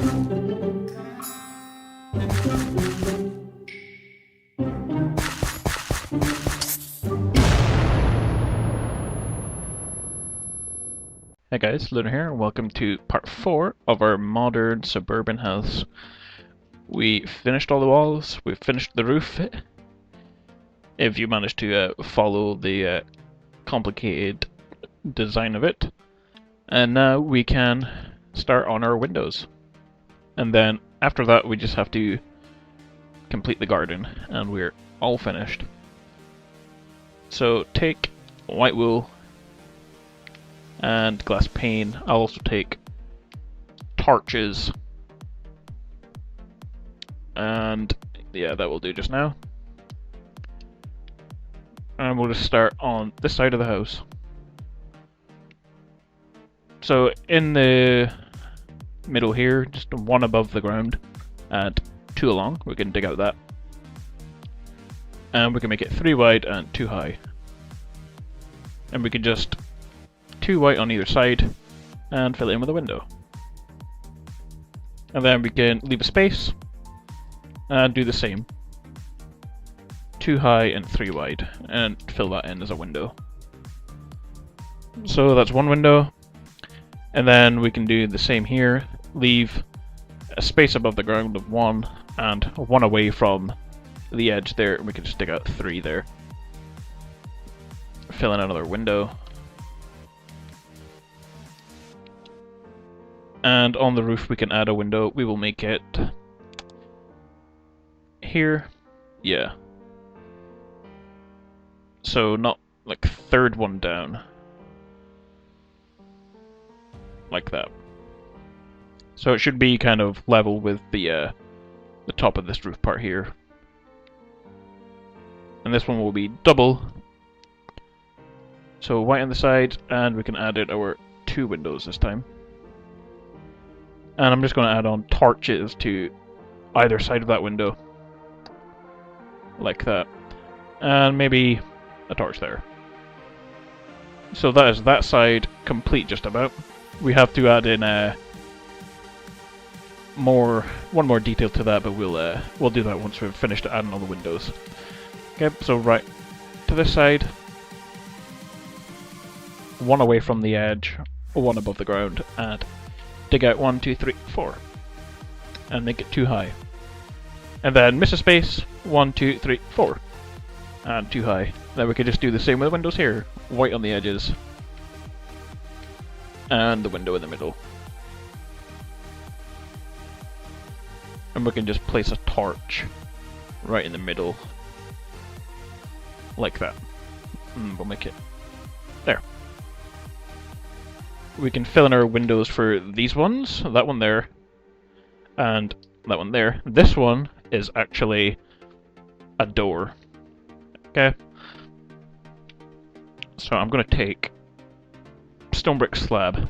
Hey guys, Luna here, and welcome to part 4 of our modern suburban house. We finished all the walls, we finished the roof, if you managed to follow the complicated design of it. And now we can start on our windows. And then after that we just have to complete the garden, and we're all finished. So take white wool and glass pane. I'll also take torches, and yeah, that will do just now. And we'll just start on this side of the house. So in the middle here, just one above the ground and 2 along, we can dig out that. And we can make it 3 wide and 2 high. And we can just 2 white on either side and fill it in with a window. And then we can leave a space and do the same. 2 high and 3 wide, and fill that in as a window. So that's one window. And then we can do the same here. Leave a space above the ground of 1 and 1 away from the edge there. We can just dig out 3 there. Fill in another window. And on the roof we can add a window. We will make it here. Yeah. So not like 3rd one down. Like that. So it should be kind of level with the top of this roof part here. And this one will be double. So white on the side, and we can add in our 2 windows this time. And I'm just going to add on torches to either side of that window. Like that. And maybe a torch there. So that is that side complete just about. We have to add in one more detail to that, but we'll do that once we've finished adding all the windows. Okay, so right to this side. 1 away from the edge, 1 above the ground, and dig out 1, 2, 3, 4, and make it 2 high. And then miss a space, 1, 2, 3, 4, and 2 high. Then we can just do the same with the windows here. White on the edges, and the window in the middle. And we can just place a torch right in the middle, like that. And we'll make it there. We can fill in our windows for these ones, that one there, and that one there. This one is actually a door. Okay? So I'm going to take stone brick slab,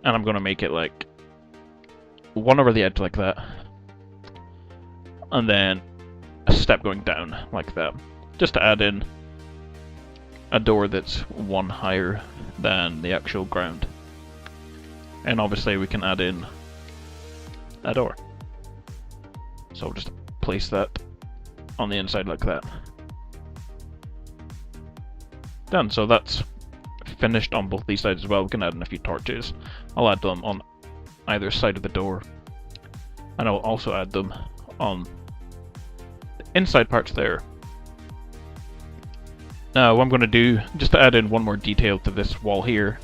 and I'm going to make it like 1 over the edge like that, and then a step going down like that, just to add in a door that's 1 higher than the actual ground. And obviously we can add in a door. So we'll just place that on the inside like that. Done. So that's finished on both these sides as well. We can add in a few torches. I'll add them on either side of the door. And I'll also add them on the inside parts there. Now what I'm going to do, just to add in one more detail to this wall here,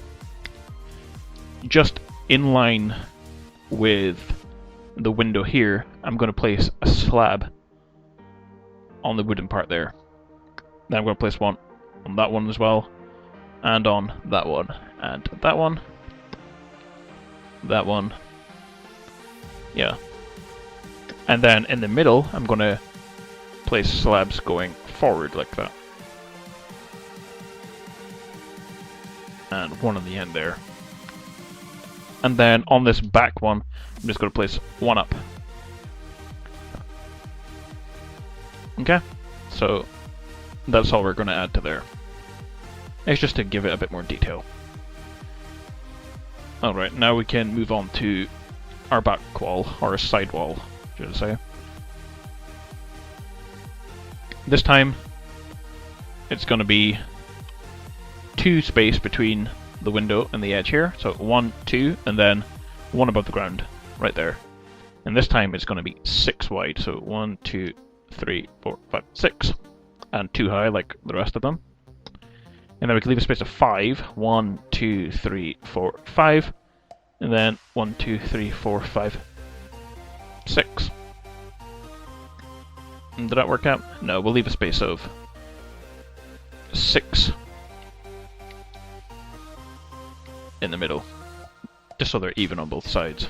just in line with the window here, I'm going to place a slab on the wooden part there. Then I'm going to place one on that one as well, and on that one, and that one, that one, yeah. And then in the middle, I'm going to place slabs going forward like that. And one on the end there. And then on this back one, I'm just going to place 1 up. Okay, so that's all we're going to add to there. It's just to give it a bit more detail. Alright, now we can move on to our back wall, or a side wall, should I say. This time, it's going to be 2 space between the window and the edge here. So 1, 2, and then 1 above the ground, right there. And this time it's going to be 6 wide. So 1, 2, 3, 4, 5, 6, and 2 high like the rest of them. And then we can leave a space of 5. 1, 2, 3, 4, 5. And then 1, 2, 3, 4, 5, 6. And did that work out? No, we'll leave a space of 6 in the middle, just so they're even on both sides.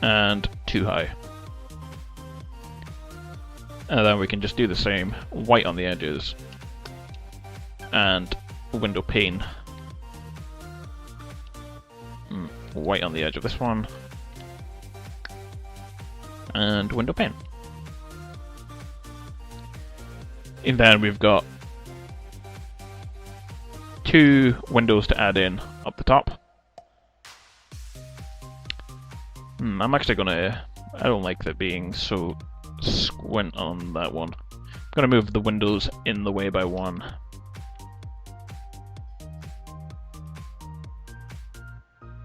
And 2 high. And then we can just do the same, white on the edges, and window pane. White on the edge of this one, and window pane. And then we've got 2 windows to add in up the top. I'm actually gonna... I don't like that being so squint on that one. I'm gonna move the windows in the way by 1.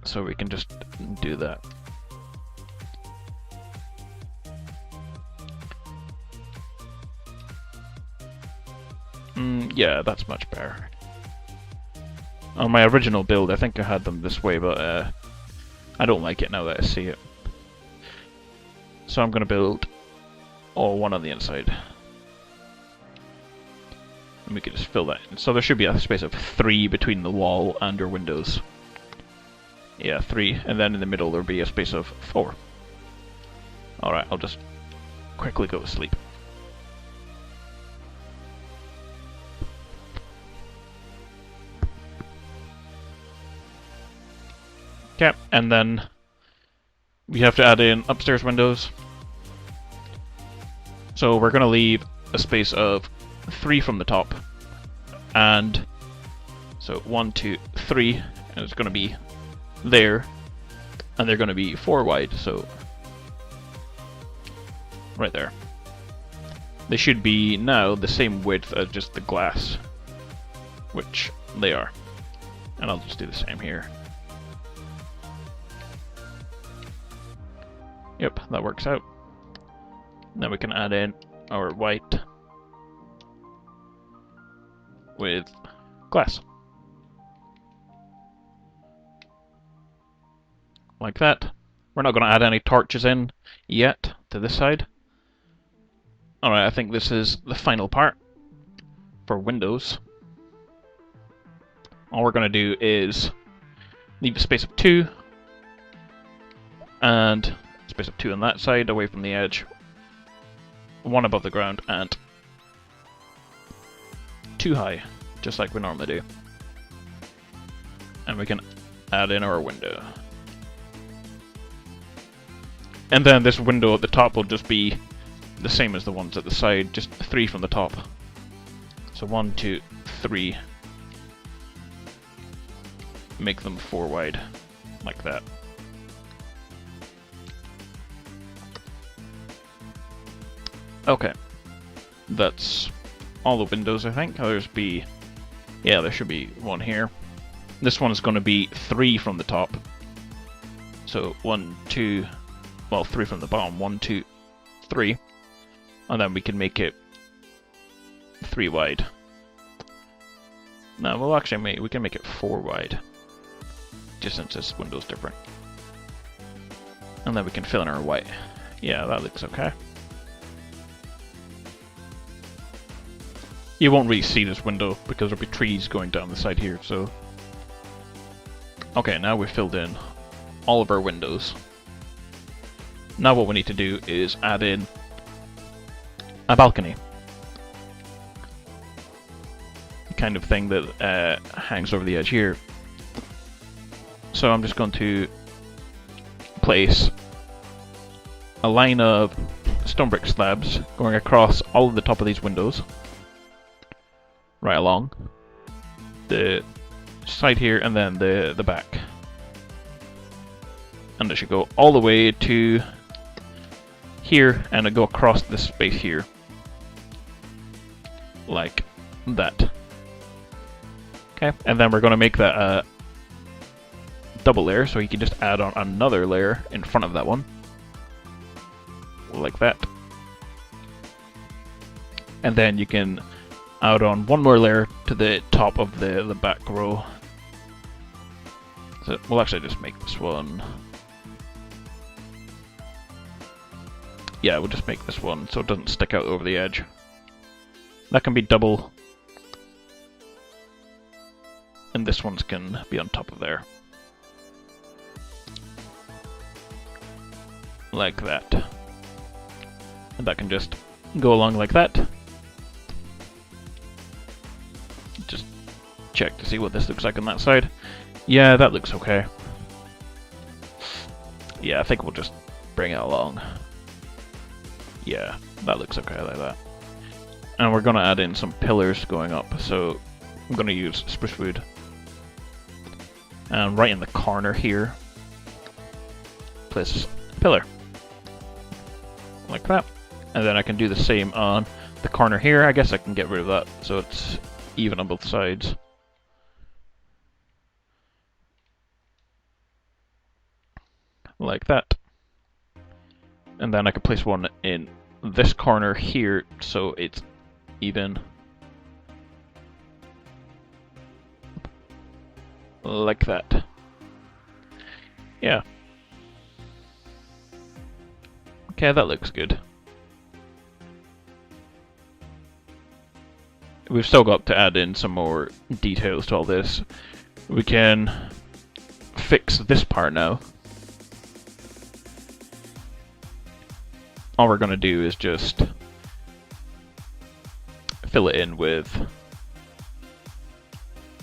So we can just do that. Yeah, that's much better. On my original build, I think I had them this way, but I don't like it now that I see it. So I'm going to build all 1 on the inside. And we can just fill that in. So there should be a space of 3 between the wall and your windows. Yeah, 3, and then in the middle there'll be a space of 4. Alright, I'll just quickly go to sleep. Okay, and then we have to add in upstairs windows. So we're going to leave a space of 3 from the top. And so 1, 2, 3, and it's going to be there, and they're going to be 4 wide, so right there. They should be now the same width as just the glass, which they are. And I'll just do the same here. Yep, that works out. Now we can add in our white with glass. Like that. We're not going to add any torches in yet to this side. Alright, I think this is the final part for windows. All we're going to do is leave a space of 2 and space of 2 on that side away from the edge, 1 above the ground, and 2 high, just like we normally do. And we can add in our window. And then this window at the top will just be the same as the ones at the side, just 3 from the top. So 1, 2, 3. Make them 4 wide, like that. Okay, that's all the windows, I think. There should be 1 here. This one is going to be 3 from the top. So 1, 2, well, 3 from the bottom. 1, 2, 3, and then we can make it 3 wide. No, we'll actually we can make it 4 wide, just since this window's different. And then we can fill in our white. Yeah, that looks okay. You won't really see this window because there'll be trees going down the side here, so... Okay, now we've filled in all of our windows. Now what we need to do is add in a balcony. The kind of thing that hangs over the edge here. So I'm just going to place a line of stone brick slabs going across all of the top of these windows. Right along the side here, and then the back. and it should go all the way to here, and it go across this space here, like that. Okay, and then we're going to make that a double layer, so you can just add on another layer in front of that one, like that. And then you can add on one more layer to the top of the back row. So we'll actually just make this one. Yeah, we'll just make this one so it doesn't stick out over the edge. That can be double. And this one's can be on top of there. Like that. And that can just go along like that. Just check to see what this looks like on that side. Yeah, that looks okay. Yeah, I think we'll just bring it along. Yeah, that looks okay like that. And we're going to add in some pillars going up, so I'm going to use spruce wood. And right in the corner here, place a pillar. Like that. And then I can do the same on the corner here. I guess I can get rid of that so it's even on both sides. Like that. And then I can place one in this corner here so it's even. Like that. Yeah. Okay, that looks good. We've still got to add in some more details to all this. We can fix this part now. All we're going to do is just fill it in with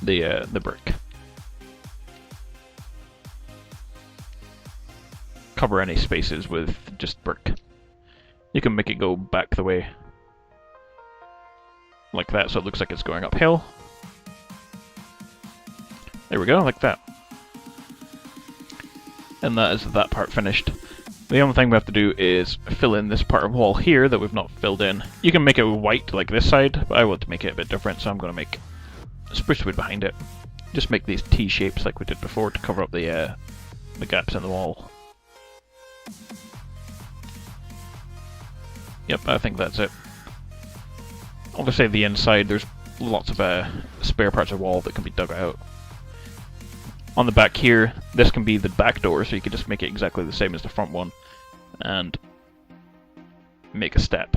the brick. Cover any spaces with just brick. You can make it go back the way like that, so it looks like it's going uphill. There we go, like that. And that is that part finished. The only thing we have to do is fill in this part of wall here that we've not filled in. You can make it white like this side, but I want to make it a bit different, so I'm going to make spruce wood behind it. Just make these T shapes like we did before to cover up the gaps in the wall. Yep, I think that's it. Obviously the inside there's lots of spare parts of wall that can be dug out. On the back here, this can be the back door, so you can just make it exactly the same as the front one and make a step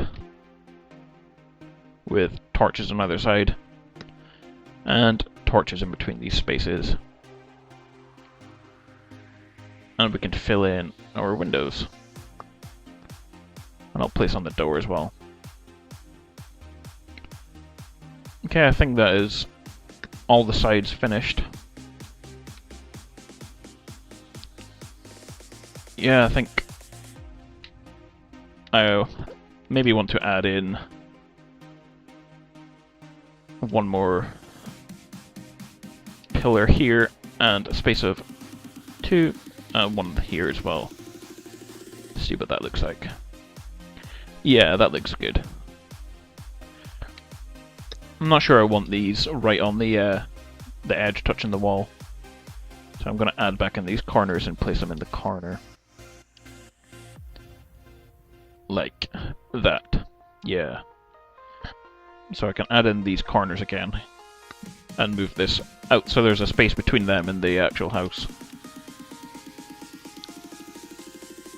with torches on either side and torches in between these spaces. And we can fill in our windows. And I'll place on the door as well. Okay, I think that is all the sides finished. Yeah, I think I maybe want to add in one more pillar here and a space of 2, one here as well. See what that looks like. Yeah, that looks good. I'm not sure I want these right on the edge touching the wall. So I'm going to add back in these corners and place them in the corner. Like that. Yeah. So I can add in these corners again and move this out so there's a space between them and the actual house.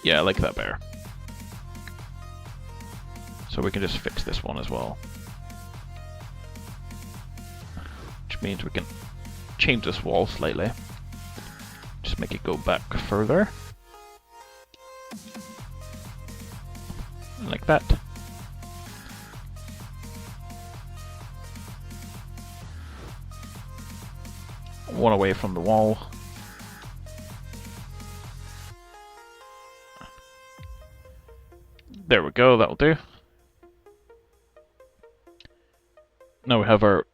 Yeah, I like that better. So we can just fix this one as well. Which means we can change this wall slightly. Just make it go back further. Like that. One away from the wall. There we go, that'll do. Now we have our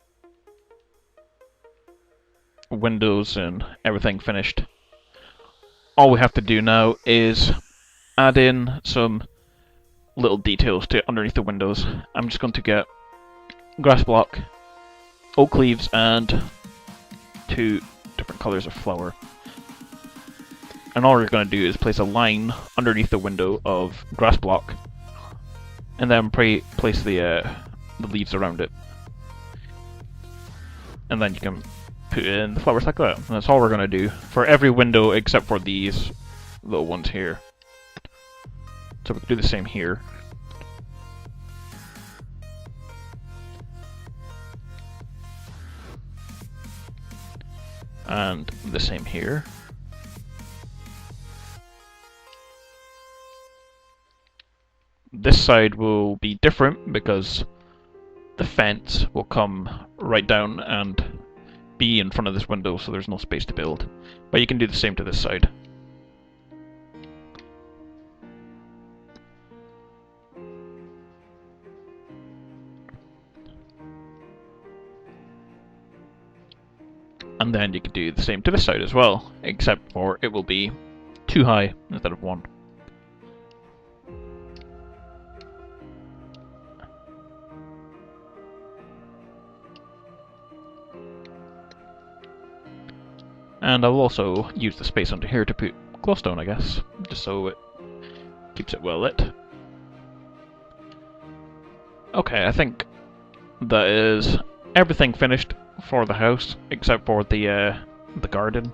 windows and everything finished. all we have to do now is add in some little details to underneath the windows. I'm just going to get grass block, oak leaves, and 2 different colors of flower. And all we're going to do is place a line underneath the window of grass block, and then place the leaves around it. And then you can put in the flowers like that. And that's all we're going to do for every window except for these little ones here. So we can do the same here. And the same here. This side will be different because the fence will come right down and be in front of this window, so there's no space to build. But you can do the same to this side. And then you can do the same to this side as well, except for it will be 2 high instead of 1. And I'll also use the space under here to put glowstone, I guess, just so it keeps it well lit. Okay, I think that is everything finished for the house, except for the garden.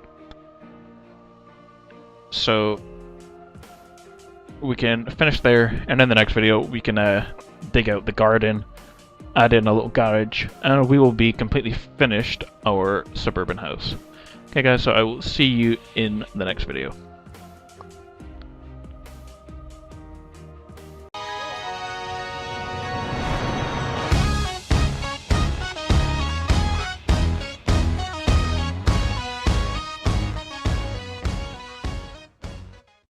So we can finish there, and in the next video we can dig out the garden, add in a little garage, and we will be completely finished our suburban house. Okay guys, so I will see you in the next video.